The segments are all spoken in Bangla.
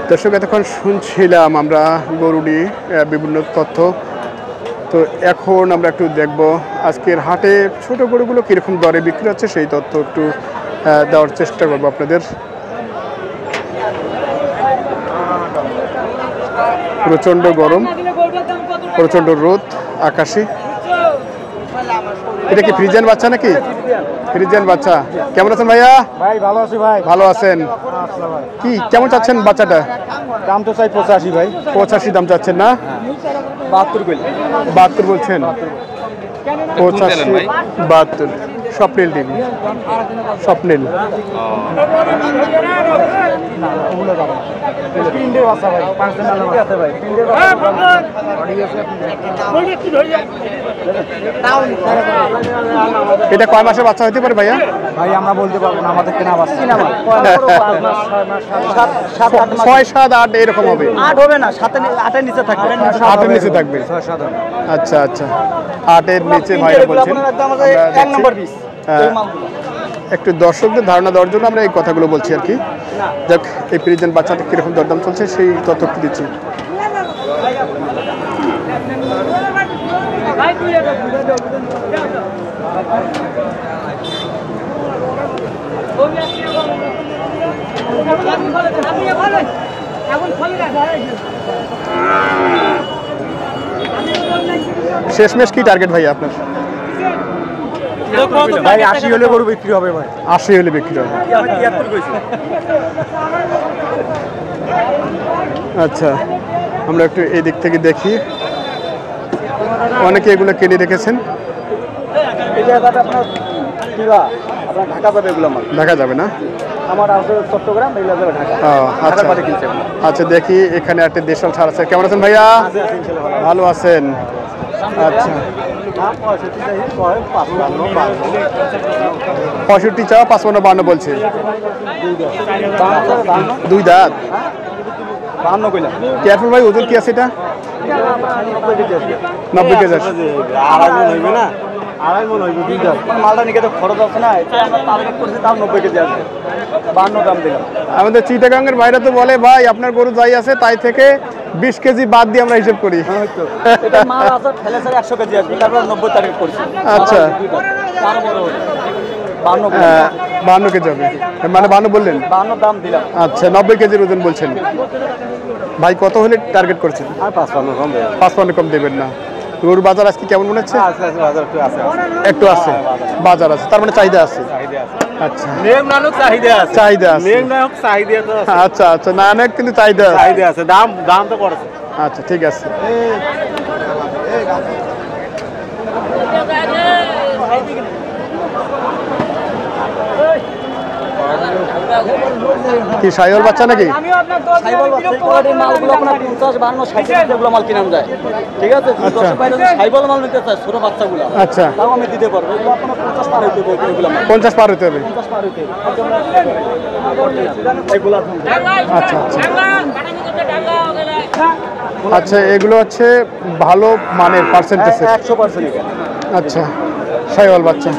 দর্শক এতক্ষণ শুনছিলাম আমরা গরুটি বিভিন্ন তথ্য। তো এখন আমরা একটু দেখব আজকের হাটে ছোট গরুগুলো কীরকম দরে বিক্রি হচ্ছে সেই তথ্য একটু দেওয়ার চেষ্টা করবো আপনাদের। প্রচণ্ড গরম, প্রচণ্ড রোদ আকাশে। এটা কি ফ্রিজিয়ান বাচ্চা নাকি? ফ্রিজিয়ান বাচ্চা। কেমন আছেন ভাইয়া? ভাই ভালো আছি ভাই। ভালো আছেন? কি কেমন চাচ্ছেন বাচ্চাটা? দাম তো চাই 85 ভাই। 85 দাম চাচ্ছেন না? 72 বলছেন? 85 72 স্বপ্নিল টিভি, স্বপ্নিল। এটা কয় মাসের বাচ্চা হতে পারে ভাইয়া? ভাই আমরা বলতে পারবো না, আমাদের কেনা বাচ্চা। 6 7 8 এরকম হবে। 8 হবে না, 8 নিচে থাকবে। 8 নিচে থাকবে। আচ্ছা আচ্ছা, 8 এর নিচে ভাইরা বলছেন। এক নম্বর পিস একটু দর্শকদের ধারণা দেওয়ার জন্য আমরা এই কথাগুলো বলছি আর কি। যাক, এই ফ্রিজিয়ান বাচ্চাটা কীরকম দরদাম চলছে সেই তথ্যটি দিচ্ছি। শেষমেশ কি টার্গেট ভাই আপনার? ভাই 80 হলে গরু বিক্রি হবে ভাই। 80 হলে বিক্রি হবে। আচ্ছা, আমরা একটু এই দিক থেকে দেখি। অনেকে এগুলো কিনে রেখেছেন। ঢাকা যাবে এগুলো মাল, দেখা যাবে না? আমার আছে চট্টগ্রাম, এগুলো যাবে ঢাকা। আচ্ছা আচ্ছা, দেখি এখানে একটা দেশাল ছাড় আছে। কেমন আছেন ভাইয়া? ভালো আছেন? আচ্ছা, 65 চাওয়া, 55 52 বলছে। 2 দাঁত। কেয়ারফুল ভাই, ওজন কি আছে এটা? 90 কেজি আছে। মালটা নিয়ে তো খরচ আছে না, টার্গেট করছি তাও 90 কেজি আছে। 52 দাম দিলাম। আমাদের চিটাগাঙ্গের ভাইরা তো বলে ভাই আপনার গরু যাই আছে তাই থেকে 20 কেজি বাদ দিয়ে আমরা হিসেব করি। এটা মাল আছে ফেলে 100 কেজি আছে, তারপর 90 টার্গেট করছি। আচ্ছা, 52 কেজি হবে মানে 52 বললেন? 52 দাম দিলাম। আচ্ছা, 90 কেজির ওজন বলছেন ভাই। কত হলে টার্গেট করছেন? আর 55 কম দেব। 55 কম দেবেন না? গরুর বাজার আজকে কেমন মনে হচ্ছে? বাজার একটু আছে, একটু আছে, বাজার আছে, তার মানে চাহিদা আছে। আচ্ছা, নিয়ম নানক চাহিদা আছে। চাহিদা আছে, নিয়ম নানক চাহিদা তো আছে। আচ্ছা আচ্ছা, নানক কিন্তু চাহিদা আছে, দাম তো করেছে। আচ্ছা, ঠিক আছে। কি সাইওয়াল বাচ্চা নাকি? মালগুলো আপনার 50 52 60 যেগুলো মাল কিনাম যায়, ঠিক আছে? সাইবল মাল নিতে চাই ছোট বাচ্চাগুলো, আচ্ছা, তাও আমি দিতে পারবো। এগুলো আপনার 50 পার হইতে হবে, এগুলো 50 পার হতে হবে। 50 পার হইতে হবে এগুলো। আচ্ছা আচ্ছা আচ্ছা, এগুলো হচ্ছে ভালো মানের পার্সেন্টেজ 100%। আচ্ছা, সাইওয়াল বাচ্চা।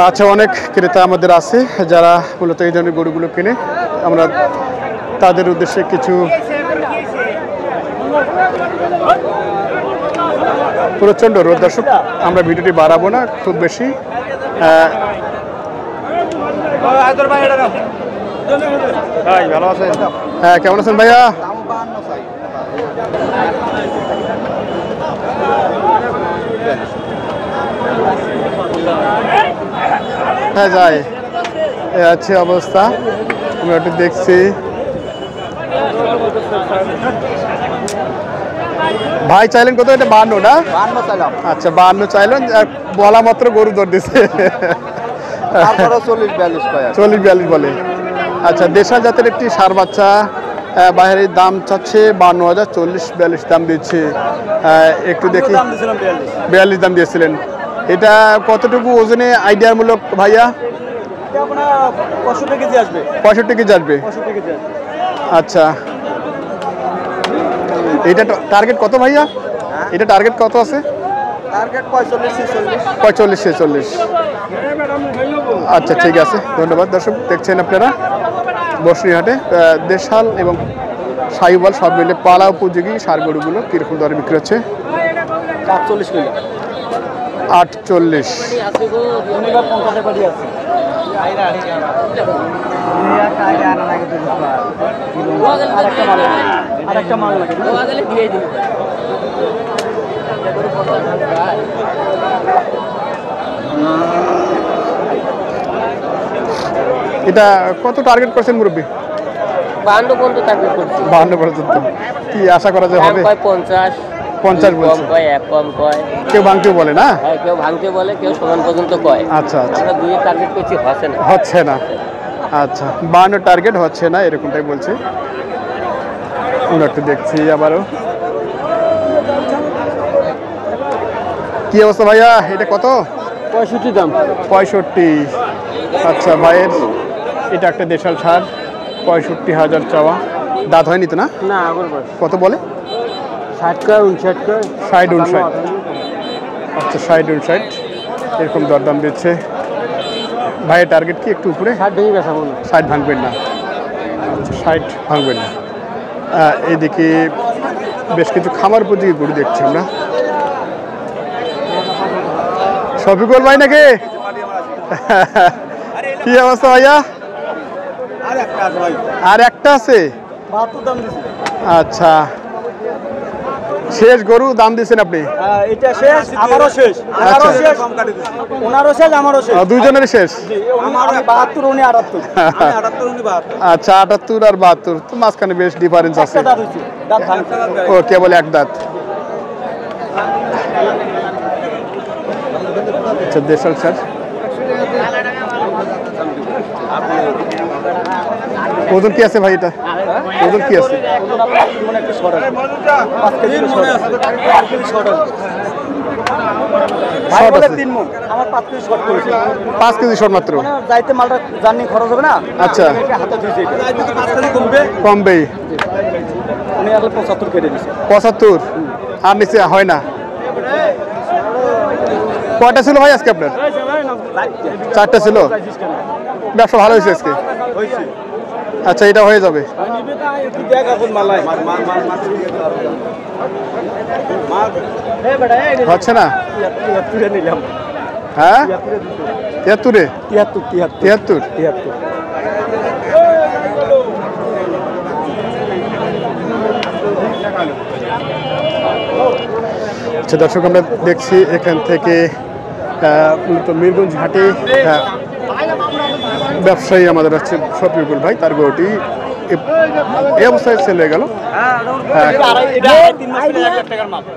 আচ্ছা, অনেক ক্রেতা আমাদের আছে যারা মূলত এই ধরনের গরুগুলো কিনে। আমরা তাদের উদ্দেশ্যে কিছু প্রচণ্ড রোদ দর্শক, আমরা ভিডিওটি বাড়াবো না খুব বেশি। ভালো আছেন? হ্যাঁ, কেমন আছেন ভাইয়া? হ্যাঁ যাই, আছে অবস্থা। আমরা একটু দেখছি। ভাই চাইলেন কত? এটা 52 না? 52 চাইলাম। আচ্ছা, 52 চাইলেন, বলা মাত্র গরু দর দিছে। 40 42 বলে। আচ্ছা, দেশাল জাতের একটি ষাঁড় বাচ্চা বাইরের দাম চাচ্ছে 52,000, 40 42 দাম দিচ্ছে। একটু দেখি, 42 দাম দিয়েছিলেন। এটা কতটুকু ওজনে আইডিয়ামূলক ভাইয়া? 65 কেজি আসবে। 65 কেজি আসবে। আচ্ছা, এটা টার্গেট কত ভাইয়া? এটা টার্গেট কত আছে? টার্গেট 45-46। 45-46। আচ্ছা ঠিক আছে, ধন্যবাদ। দর্শক দেখছেন আপনারা বসুনিহাটে দেশাল এবং সাইওয়াল সব মিলে পালা উপযোগী ষাঁড় গরুগুলো কীরকম দরে বিক্রি হচ্ছে? 48 কিলো। 48। আরেকটা মাল লাগে। এটা কত টার্গেট করছেন মুরব্বী? 52 পর্যন্ত টার্গেট করছি। 52 পর্যন্ত। কি আশা করা যায় হবে? 50 50 বলছে। কম কয়, এক কম কয়। কেউ ভাঙতেও বলে না? হ্যাঁ, কেউ ভাঙতে বলে, কেউ সমান পর্যন্ত কয়। আচ্ছা আচ্ছা, আমরা দুই টার্গেট করছি, হচ্ছে না। হচ্ছে না। আচ্ছা, 52 টার্গেট হচ্ছে না, এরকমটাই বলছে। আমরা একটু দেখছি আবারও। কি অবস্থা ভাইয়া, এটা কত? 65 দাম। 65। আচ্ছা ভাইয়ের এটা একটা দেশাল ষাঁড়, 65,000 চাওয়া। দাঁত হয়নি তো না? না, আগর বয়স কত বলে? 60 কা 59 কা 60-59। আচ্ছা 60-59 এরকম দরদাম দিচ্ছে। ভাইয়ের টার্গেট কি একটু উপরে? 60 ভেঙে বেচা মনে। 60 ভাঙবেন না? আচ্ছা 60 ভাঙবেন না। এইদিকে বেশ কিছু খামার উপযোগী গরু দেখছি আমরা। শফিকুল ভাই নাকি? কি অবস্থা ভাইয়া? আর একটা আছে? 72 দাম দিছি। আচ্ছা, শেষ গরু দাম দিচ্ছেন আপনি? এটা শেষ, আমারও শেষ। আচ্ছা। ওনারও শেষ, আমারও শেষ। দুইজনেরই শেষ? আমার 72, উনি 78। আমি 78, উনি 72। আচ্ছা, 78 আর 72 তো মাঝখানে বেশ ডিফারেন্স আছে। একটা দাঁত হইছে, দাঁত ভাঙছে। ও কেবল এক দাঁত। আচ্ছা দেশাল স্যার, ওজন কি আছে ভাই এটা? ওজন কি আছে? মনে একটু শর্ট আছে। 5 কেজি শর্ট আছে। 5 কেজি শর্ট আছে। ভাই বলে 3 মণ, আমার 5 কেজি শর্ট করেছে। 5 কেজি শর্ট মাত্র? মানে যাইতে মালটা জার্নি খরচ হবে না। আচ্ছা, এটা হাতে দিয়েছে। যাইতে 5 কেজি কমবে। কমবেই। উনি আসলে 75 কেটে দিয়েছে। 75 আর নিচে হয় না। কয়টা ছিল ভাই আজকে আপনার? 4টা ছিল। ব্যবসা ভালো হয়েছে আজকে? আচ্ছা, এটা হয়ে যাবে। হচ্ছে না? হ্যাঁ 73-এ? 73। আচ্ছা দর্শক, আমরা দেখছি এখান থেকে মূলত মিরগঞ্জ হাটে ব্যবসায়ী আমাদের হচ্ছে শফিকুল ভাই, তার গরুটি এই অবস্থায় সেল হয়ে গেল।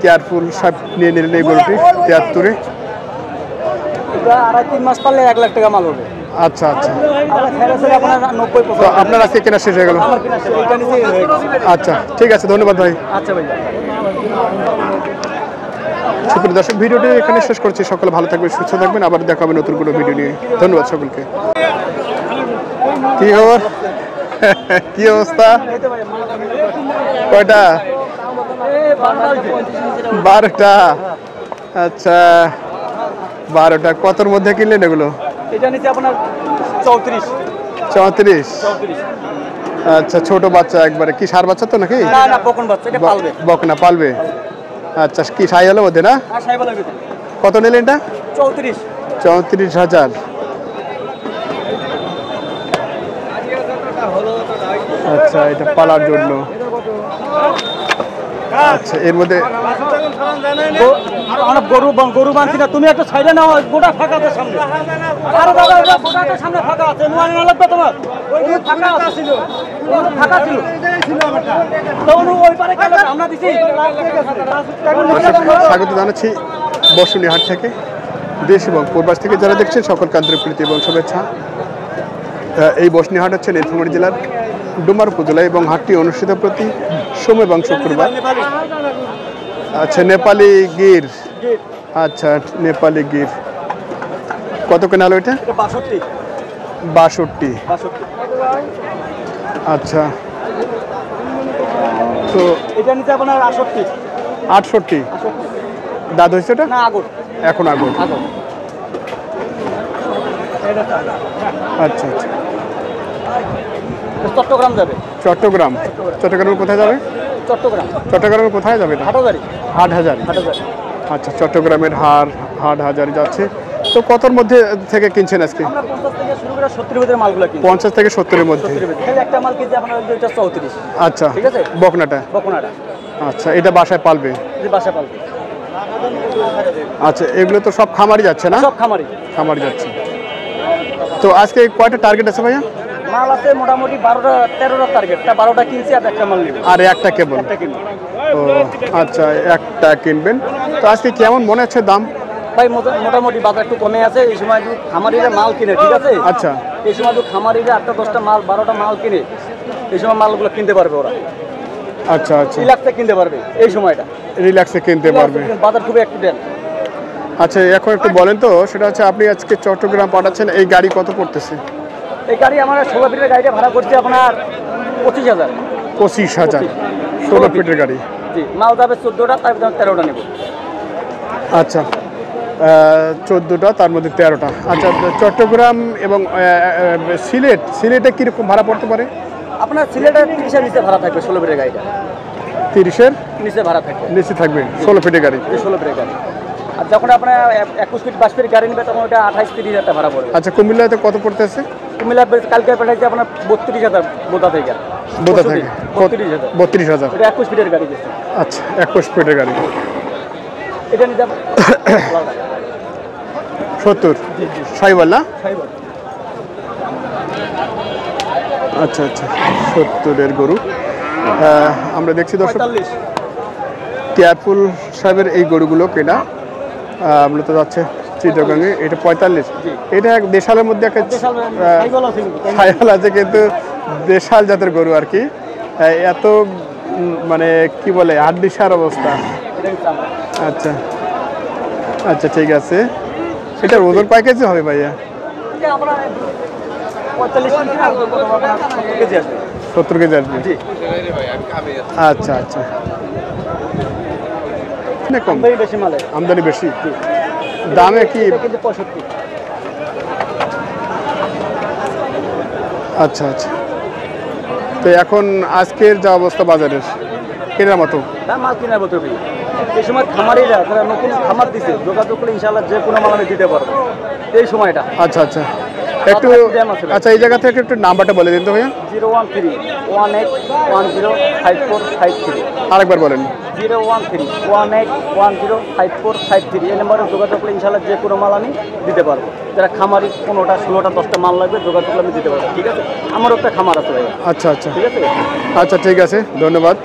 কেয়ারফুল সব নিয়ে নিলেন এই গরুটি 73-এ। 2.5-3 মাস পারলে 1 লাখ টাকা মাল হবে। আচ্ছা আচ্ছা, আপনার 90%। তো আপনার আজকে কেনা শেষ হয়ে গেল? আচ্ছা ঠিক আছে, ধন্যবাদ ভাই। আচ্ছা ভাই। সুপ্রিয় দর্শক, ভিডিওটি এখানে শেষ করছি। সকলে ভালো থাকবেন, সুস্থ থাকবেন, আবার দেখা হবে নতুন কোনো ভিডিও নিয়ে। ধন্যবাদ সকলকে। কি খবর? কি অবস্থা? কয়টা? 12টা। আচ্ছা 12টা। কতর মধ্যে কিনলেন এগুলো? এটা নিচে আপনার 34। 34। আচ্ছা, ছোট বাচ্চা একবারে। কি ষাঁড় বাচ্চা তো নাকি? না না, বকন বাচ্চা, এটা পালবে। বকনা পালবে। আচ্ছা, কি সাইওয়ালের মধ্যে না? আর সাইবা লাগবে। কত নিলেন এটা? 34। 34,000। আচ্ছা, এটা পালার জন্য। আচ্ছা, এর মধ্যে আমরা গরু বানছি না, তুমি একটা সাইডে নাও। গোটা ফাঁকা আছে সামনে। আরে দাদা, গোটাটা সামনে ফাঁকা আছে। নোয়া না লাগবে তোমার? ওই ফাঁকা ছিল, ফাঁকা ছিল। তখন ওই পারে গেল, আমরা দিছি। স্বাগত জানাচ্ছি বসুনিহাট থেকে। দেশ এবং পূর্বাস থেকে যারা দেখছেন সকল আন্তরিক প্রীতি এবং শুভেচ্ছা। এই বসুনিহাট হচ্ছে নীলফামারী জেলার ডুমার উপজেলা এবং হাটটি অনুষ্ঠিত প্রতি সোম এবং শুক্রবার। আচ্ছা, নেপালি গির। আচ্ছা, নেপালি গির কত কেনা হলো এটা? 62। আচ্ছা, তো এটা নিতে আপনার 68। দাঁত হয়েছে ওটা? না আগর এখন আগুন। আগর। আচ্ছা আচ্ছা। চট্টগ্রাম যাবে। চট্টগ্রাম। চট্টগ্রামের কোথায় যাবে? চট্টগ্রাম চট্টগ্রামের কোথায় যাবে? হাটাজারি। হাটহাজারী। হাটাজারি। আচ্ছা, চট্টগ্রামের হাটহাজারী যাচ্ছে। তো কতর মধ্যে থেকে কিনছেন আজকে? আমরা 50 থেকে শুরু করে 70 ভিতরে মালগুলো কিনি। 50 থেকে 70-এর মধ্যে। 70 ভিতরে। তাহলে একটা মাল কিনছে আপনার এটা 34। আচ্ছা, ঠিক আছে। বকনাটা। বকনাটা। আচ্ছা, এটা বাসায় পালবে? যে বাসা পালবে। আচ্ছা, এগুলো তো সব খামারি যাচ্ছে না? সব খামারি। খামারি যাচ্ছে। তো আজকে কয়টা টার্গেট আছে ভাইয়া? মাল আছে মোটামুটি 12টা 13টা টার্গেট। 12টা কিনছি আর একটা মাল নিব। আর একটা কেবল? একটা কিনবো। ও আচ্ছা, একটা কিনবেন। তো আজকে কেমন মনে হচ্ছে দাম? ভাই মোটামুটি বাজার একটু কমে আছে। এই সময় যদি খামারিরা মাল কিনে, ঠিক আছে? আচ্ছা। এই সময় যদি খামারিরা 8টা 10টা মাল 12টা মাল কিনে, এই সময় মালগুলো কিনতে পারবে ওরা। আচ্ছা আচ্ছা, রিল্যাক্সে কিনতে পারবে এই সময়টা। রিল্যাক্সে কিনতে পারবে। বাজার খুবই অ্যাক্টিভ। আচ্ছা, এখন একটু বলেন তো, সেটা হচ্ছে আপনি আজকে চট্টগ্রাম পাঠাচ্ছেন, এই গাড়ি কত পড়তেছে? এই গাড়ি আমার 16 ফিটের গাড়িটা ভাড়া করছে আপনার 25,000। 25,000। 16 ফিটের গাড়ি। জি, মাল যাবে 14টা, তার ভিতরে 13টা নেব। আচ্ছা, 14টা, তার মধ্যে 13টা। আচ্ছা, চট্টগ্রাম এবং সিলেটে কীরকম ভাড়া পড়তে পারে? আপনার সিলেটে 30-এর নিচে ভাড়া থাকবে 16 ফিটের গাড়িটা। 30-এর নিচে ভাড়া থাকবে। নিচে থাকবে 16 ফিটের গাড়ি। 16 ফিটের গাড়ি। আর যখন আপনার 21 ফিট 22 ফিট গাড়ি নেবে তখন ওটা 28-30 হাজার ভাড়া পড়বে। আচ্ছা, কুমিল্লাতে কত পড়তেছে? কুমিল্লা কালকে পাঠাইছে আপনার 32,000 বোদা থেকে। বোদা থেকে 32,000। 32,000। এটা 21 ফিটের গাড়ি গেছে। আচ্ছা, 21 ফিটের গাড়ি। এটা নিতে 70 সাইওয়াল না? সাইবার। আচ্ছা আচ্ছা, 70-এর গরু আমরা দেখছি দর্শক। 45। টিয়ারফুল সাহেবের এই গরুগুলো কেনা মূলত যাচ্ছে চিত্রগঞ্জে। এটা 45। এটা এক দেশালের মধ্যে একটা সাইওয়াল আছে, কিন্তু দেশাল জাতের গরু আর কি। এত মানে কি বলে, হাড্ডিসার অবস্থা। আচ্ছা আচ্ছা, ঠিক আছে। এটার ওজন কয় কেজি হবে ভাইয়া? 70 কেজি আসবে। আচ্ছা আচ্ছা, না কম, বেশি মালে আমদানি বেশি। দামে কি? 65। আচ্ছা আচ্ছা। তো এখন আজকের যা অবস্থা বাজারের, কেনার মতো মাল কেনার মতো। এই সময় খামারিরা যারা নতুন খামার দিচ্ছে, যোগাযোগ করলে ইনশাআল্লাহ যে কোনো মাল আমি দিতে পারবো এই সময়টা। আচ্ছা আচ্ছা, একটু আচ্ছা, এই জায়গা থেকে একটু নাম্বারটা বলে দিন তো ভাইয়া। 013-18105453। আরেকবার বলেন। 013-18105453। এই নাম্বারে যোগাযোগ করলে ইনশাআল্লাহ যে কোনো মাল আমি দিতে পারবো। যারা খামারি 15টা 16টা 10টা মাল লাগবে যোগাযোগ করলে আমি দিতে পারবো। ঠিক আছে, আমারও একটা খামার আছে ভাইয়া। আচ্ছা আচ্ছা, ঠিক আছে। আচ্ছা ঠিক আছে, ধন্যবাদ।